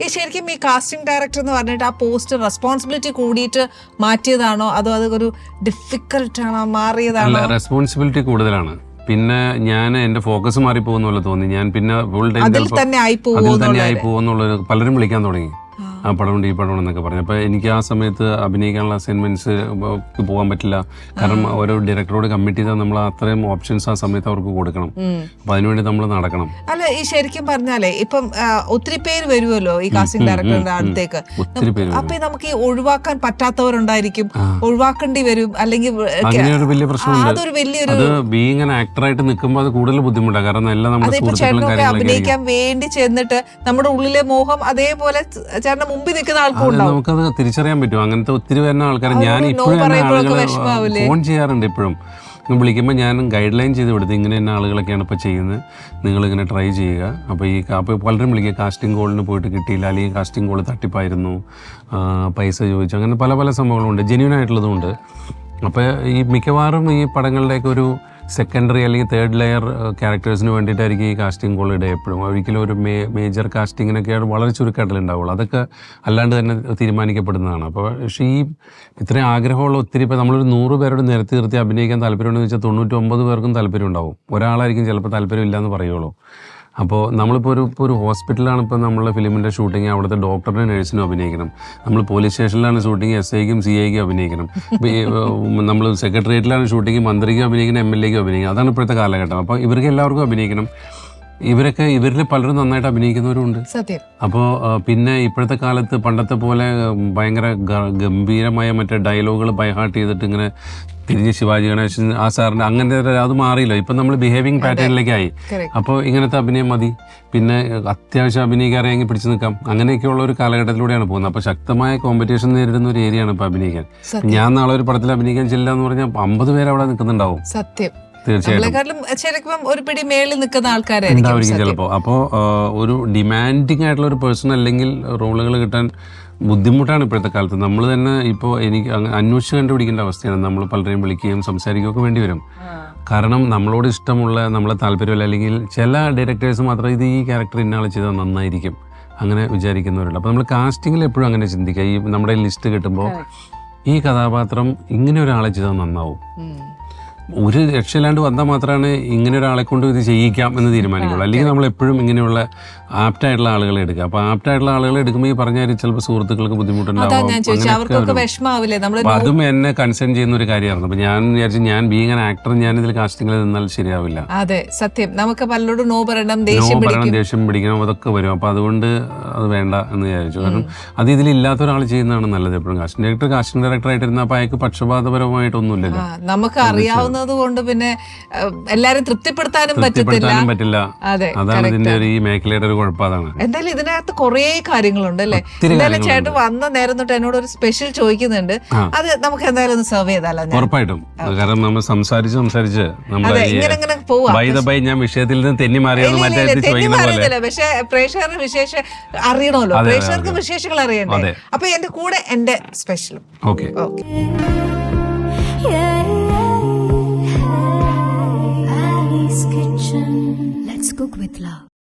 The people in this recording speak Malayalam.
ഈ ശരിക്കും ഈ കാസ്റ്റിംഗ് ഡയറക്ടർ എന്ന് പറഞ്ഞിട്ട് ആ പോസ്റ്റ് റെസ്പോൺസിബിലിറ്റി കൂടിയിട്ട് മാറ്റിയതാണോ അതോ അതൊരു ഡിഫിക്കൽട്ടാണോ മാറിയതാണോ? റെസ്പോൺസിബിലിറ്റി കൂടുതലാണ്. പിന്നെ ഞാൻ എന്റെ ഫോക്കസ് മാറിപ്പോകുന്ന പോലെ തോന്നി. ഞാൻ പിന്നെ ഫുൾ ടൈം അതിൽ തന്നെ ആയി പോകുന്നുള്ളത് പലരും വിളിക്കാൻ തുടങ്ങി. ആ പടമുണ്ട് ഈ പടമുണ്ട് എന്നൊക്കെ പറഞ്ഞു. അപ്പോൾ എനിക്ക് ആ സമയത്ത് അഭിനയിക്കാനുള്ള അസൈൻമെന്റ്സ് പോകാൻ പറ്റില്ല. കാരണം ഓരോ ഡയറക്ടറോട് കമ്മിറ്റ് ചെയ്താൽ നമ്മൾ അത്രയും ഓപ്ഷൻസ് ആ സമയത്ത് അവർക്ക് കൊടുക്കണം. അപ്പൊ അതിനുവേണ്ടി നമ്മൾ നടക്കണം. അല്ല ഈ ശരിക്കും പറഞ്ഞാലേ ഇപ്പം ഒത്തിരി പേര് വരുമല്ലോ ഈ കാസ്റ്റിംഗ് ഡയറക്ടറിന്റെ അടുത്തേക്ക്. ഒത്തിരി പേര്. അപ്പൊ നമുക്ക് ഈ ഒഴിവാക്കാൻ പറ്റാത്തവരുണ്ടായിരിക്കും, ഒഴിവാക്കേണ്ടി വരും. അല്ലെങ്കിൽ അങ്ങനെ ഒരു വലിയ പ്രശ്നമുണ്ട്. അതൊരു വലിയൊരു അത് ബീങ് ആൻ ആക്ടറായിട്ട് നിൽക്കുമ്പോൾ അത് കൂടുതൽ ബുദ്ധിമുട്ടാണ്. കാരണം എല്ലാം നമ്മുടെ ചേട്ടനൊക്കെ അഭിനയിക്കാൻ വേണ്ടി ചെന്നിട്ട് നമ്മുടെ ഉള്ളിലെ മോഹം അതേപോലെ ചേട്ടൻ മുമ്പിൽ നിൽക്കുന്ന ആൾക്കുണ്ടാവും. നമുക്കത് തിരിച്ചറിയാൻ പറ്റും. അങ്ങനത്തെ ഒത്തിരി വരുന്ന ആൾക്കാർ ഞാൻ ഇപ്പോഴും ഫോൺ ചെയ്യാറുണ്ട്. ഇപ്പോഴും വിളിക്കുമ്പോൾ ഞാൻ ഗൈഡ് ലൈൻ ചെയ്ത് കൊടുത്ത് ഇങ്ങനെ തന്നെ ആളുകളൊക്കെയാണ് ഇപ്പോൾ ചെയ്യുന്നത്, നിങ്ങളിങ്ങനെ ട്രൈ ചെയ്യുക. അപ്പോൾ പലരും വിളിക്കുക കാസ്റ്റിംഗ് കോളിന് പോയിട്ട് കിട്ടിയില്ല, അല്ലെങ്കിൽ കാസ്റ്റിംഗ് കോൾ തട്ടിപ്പായിരുന്നു, പൈസ ചോദിച്ചു, അങ്ങനെ പല പല സംഭവങ്ങളുണ്ട്, ജെന്യൂൻ ആയിട്ടുള്ളതുകൊണ്ട്. അപ്പോൾ ഈ മിക്കവാറും ഈ പടങ്ങളുടെയൊക്കെ ഒരു സെക്കൻഡറി അല്ലെങ്കിൽ തേർഡ് ലെയർ ക്യാരക്ടേഴ്സിന് വേണ്ടിയിട്ടായിരിക്കും ഈ കാസ്റ്റിംഗ് കോൾ ഇടുക എപ്പോഴും. ഒരിക്കലും ഒരു മേജർ കാസ്റ്റിങ്ങിനൊക്കെയാണ് വളരെ ചുരുക്കമായിട്ടല്ലേ ഉണ്ടാവുള്ളൂ. അതൊക്കെ അല്ലാണ്ട് തന്നെ തീരുമാനിക്കപ്പെടുന്നതാണ്. അപ്പോൾ പക്ഷേ ഈ ഇത്രയും ആഗ്രഹമുള്ള ഒത്തിരി ഇപ്പോൾ നമ്മളൊരു 100 പേരോട് നിരത്തി നിർത്തി അഭിനയിക്കാൻ താല്പര്യമുണ്ടെന്ന് വെച്ചാൽ 99 പേർക്കും താല്പര്യം ഉണ്ടാവും. ഒരാളായിരിക്കും ചിലപ്പോൾ താല്പര്യമില്ല എന്ന് പറയുള്ളൂ. അപ്പോൾ നമ്മളിപ്പോൾ ഒരു ഹോസ്പിറ്റലാണ് ഇപ്പോൾ നമ്മളെ ഫിലിമിൻ്റെ ഷൂട്ടിങ്, അവിടുത്തെ ഡോക്ടറിനും നഴ്സിനും അഭിനയിക്കണം. നമ്മൾ പോലീസ് സ്റ്റേഷനിലാണ് ഷൂട്ടിങ്, SIക്കും CIക്കും അഭിനയിക്കണം. നമ്മൾ സെക്രട്ടേറിയറ്റിലാണ് ഷൂട്ടിങ്, മന്ത്രിക്കും അഭിനയിക്കണം, MLAക്കും അഭിനയിക്കണം. അതാണ് ഇപ്പോഴത്തെ കാലഘട്ടം. അപ്പോൾ ഇവർക്ക് എല്ലാവർക്കും അഭിനയിക്കണം. ഇവരിൽ പലരും നന്നായിട്ട് അഭിനയിക്കുന്നവരുണ്ട്. അപ്പോൾ പിന്നെ ഇപ്പോഴത്തെ കാലത്ത് പണ്ടത്തെ പോലെ ഭയങ്കര ഗംഭീരമായ മറ്റേ ഡയലോഗുകൾ ബൈഹാർട്ട് ചെയ്തിട്ട് ഇങ്ങനെ തിരിഞ്ഞ് ശിവാജി ഗണേശൻ ആ സാറിന് അങ്ങനത്തെ അത് മാറിയില്ല. ഇപ്പം നമ്മൾ ബിഹേവിങ് പാറ്റേണിലേക്കായി. അപ്പോൾ ഇങ്ങനത്തെ അഭിനയം മതി, പിന്നെ അത്യാവശ്യം അഭിനയിക്കാൻ അറിയാമെങ്കിൽ പിടിച്ചു നിൽക്കാം, അങ്ങനെയൊക്കെയുള്ള ഒരു കാലഘട്ടത്തിലൂടെയാണ് പോകുന്നത്. അപ്പോൾ ശക്തമായ കോമ്പറ്റീഷൻ നേരിടുന്ന ഒരു ഏരിയയാണ് ഇപ്പോൾ അഭിനയിക്കാൻ. ഞാൻ നാളെ ഒരു പടത്തിൽ അഭിനയിക്കാൻ ചെല്ലുക എന്ന് പറഞ്ഞാൽ 50 പേര് അവിടെ നിൽക്കുന്നുണ്ടാവും. സത്യം. തീർച്ചയായിട്ടും ഒരു പിടി മേളിൽ നിൽക്കുന്ന ആൾക്കാരായിരിക്കും ചിലപ്പോൾ. അപ്പോൾ ഒരു ഡിമാൻഡിങ് ആയിട്ടുള്ള ഒരു പേഴ്സൺ അല്ലെങ്കിൽ റോളുകൾ കിട്ടാൻ ബുദ്ധിമുട്ടാണ് ഇപ്പോഴത്തെ കാലത്ത്. നമ്മൾ തന്നെ ഇപ്പോൾ എനിക്ക് അന്വേഷിച്ച് കണ്ടുപിടിക്കേണ്ട അവസ്ഥയാണ്. നമ്മൾ പലരെയും വിളിക്കുകയും സംസാരിക്കുകയൊക്കെ വേണ്ടി വരും. കാരണം നമ്മളോട് ഇഷ്ടമുള്ള നമ്മളെ താല്പര്യമില്ല, അല്ലെങ്കിൽ ചില ഡയറക്ടേഴ്സ് മാത്രം ഇത് ഈ ക്യാരക്ടർ ഇന്നാളെ ചെയ്താൽ നന്നായിരിക്കും അങ്ങനെ വിചാരിക്കുന്നവരുണ്ട്. അപ്പോൾ നമ്മൾ കാസ്റ്റിങ്ങിൽ എപ്പോഴും അങ്ങനെ ചിന്തിക്കുക. ഈ നമ്മുടെ ലിസ്റ്റ് കിട്ടുമ്പോൾ ഈ കഥാപാത്രം ഇങ്ങനെ ഒരാളെ ചെയ്താൽ നന്നാവും, ഒരു രക്ഷയില്ലാണ്ട് വന്നാൽ മാത്രമാണ് ഇങ്ങനെ ഒരാളെ കൊണ്ട് ഇത് ചെയ്യിക്കാം എന്ന് തീരുമാനിക്കുള്ളൂ. അല്ലെങ്കിൽ നമ്മൾ എപ്പോഴും ഇങ്ങനെയുള്ള ആപ്റ്റായിട്ടുള്ള ആളുകളെ എടുക്കുക. അപ്പോൾ ആപ്റ്റായിട്ടുള്ള ആളുകളെ എടുക്കുമ്പോൾ ഈ പറഞ്ഞാൽ ചിലപ്പോൾ സുഹൃത്തുക്കൾക്ക് ബുദ്ധിമുട്ടുണ്ടാവും. അതും എന്നെ കൺസേൺ ചെയ്യുന്ന ഒരു കാര്യമായിരുന്നു. അപ്പോൾ ഞാൻ വിചാരിച്ചു ഞാൻ ബീങ് ആൻ ആക്ടർ ഞാൻ ഇതിൽ കാസ്റ്റിംഗിൽ നിന്നാൽ ശരിയാവില്ല. അതെ, സത്യം. നമുക്ക് പലരോടും നോ പറയണം, ദേഷ്യം പിടിക്കണം, അതൊക്കെ വരും. അപ്പോൾ അതുകൊണ്ട് അത് വേണ്ട എന്ന് വിചാരിച്ചു. കാരണം അത് ഇതിലില്ലാത്ത ഒരാൾ ചെയ്യുന്നതാണ് നല്ലത്. എപ്പോഴും കാസ്റ്റിംഗ് ഡയറക്ടർ ആയിട്ടിരുന്ന അപ്പോൾ അയാൾക്ക് പക്ഷപാതപരമായിട്ടൊന്നുമില്ലല്ലോ. നമുക്ക് അറിയാവുന്ന കൊണ്ട് പിന്നെ എല്ലാരും തൃപ്തിപ്പെടുത്താനും പറ്റില്ല. അതാണ് ഇതിന്റെ ഒരു ഈ മേഖലയുടെ ഒരു കുഴപ്പം. അതാണ്. എന്തായാലും ഇതിനകത്ത് കുറേ കാര്യങ്ങളുണ്ട് അല്ലേ? എന്തായാലും ചേട്ടൻ വന്ന നേരം തൊട്ട് എന്നോട് ഒരു സ്പെഷ്യൽ ചോദിക്കുന്നുണ്ട്, അത് നമുക്ക് എന്തായാലും ഒന്ന് സെർവ് ചെയ്താലോ? ഉറപ്പായിട്ടും. കാരണം നമ്മൾ സംസാരിച്ച് ഇങ്ങനെ പോവാ. ഞാൻ വിഷയത്തിൽ നിന്ന് തെന്നി മാറിയത്. പക്ഷെ പ്രേക്ഷകരുടെ വിശേഷം അറിയണമല്ലോ, പ്രേക്ഷകർക്ക് വിശേഷങ്ങൾ അറിയണ്ടേ? അപ്പൊ എന്റെ കൂടെ എന്റെ സ്പെഷ്യലും. Okay. Kitchen. Let's cook with love.